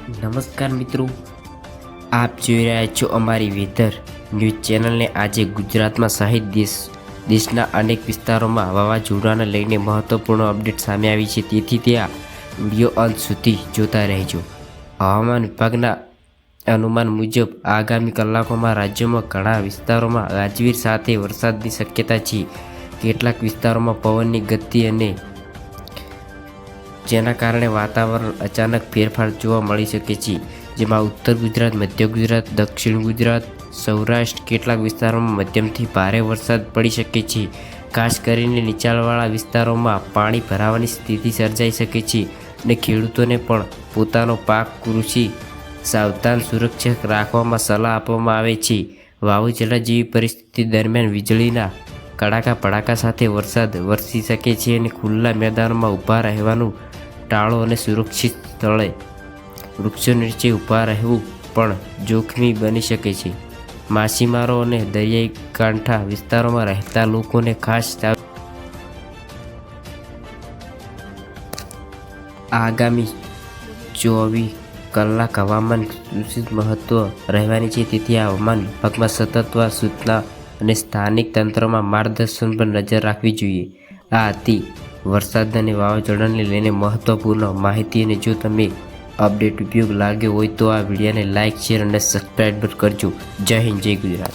નમસ્કાર મિત્રો, આપ જોઈ રહ્યા છો અમારી વેધર ન્યૂઝ ચેનલને। આજે ગુજરાતમાં સહિત દેશના અનેક વિસ્તારોમાં વાવાઝોડાને લઈને મહત્વપૂર્ણ અપડેટ સામે આવી છે, તેથી ત્યાં વિડીયો અંત સુધી જોતા રહેજો। હવામાન વિભાગના અનુમાન મુજબ આગામી કલાકોમાં રાજ્યમાં ઘણા વિસ્તારોમાં ગાજવીજ સાથે વરસાદની શક્યતા છે। કેટલાક વિસ્તારોમાં પવનની ગતિ અને જેના કારણે વાતાવરણ અચાનક ફેરફાર જોવા મળી શકે છે, જેમાં ઉત્તર ગુજરાત, મધ્ય ગુજરાત, દક્ષિણ ગુજરાત, સૌરાષ્ટ્ર કેટલાક વિસ્તારોમાં મધ્યમથી ભારે વરસાદ પડી શકે છે। ખાસ કરીને નીચાણવાળા વિસ્તારોમાં પાણી ભરાવાની સ્થિતિ સર્જાઈ શકે છે અને ખેડૂતોને પણ પોતાનો પાક કૃષિ સાવધાન સુરક્ષિત રાખવામાં સલાહ આપવામાં આવે છે। વાવાઝોડા જેવી પરિસ્થિતિ દરમિયાન વીજળીના કડાકા ભડાકા સાથે વરસાદ વરસી શકે છે અને ખુલ્લા મેદાનોમાં ઊભા રહેવાનું ટાળો અને સુરક્ષિત સ્થળે વૃક્ષો નીચે ઊભા રહેવું પણ જોખમી બની શકે છે। માછીમારો અને દરિયાઈ કાંઠા વિસ્તારોમાં રહેતા લોકોને ખાસ આગામી 24 કલાક હવામાન સૂચિત મહત્વ રહેવાની છે, તેથી હવામાન વિભાગમાં સતત સૂચના અને સ્થાનિક તંત્રમાં માર્ગદર્શન પર નજર રાખવી જોઈએ। આ હતી વરસાદ અને વાવાઝોડાને લઈને મહત્વપૂર્ણ માહિતી, અને જો તમે અપડેટ ઉપયોગ લાગ્યો હોય તો આ વિડીયોને લાઇક, શેર અને સબસ્ક્રાઈબ કરજો। જય હિન્દ, જય ગુજરાત।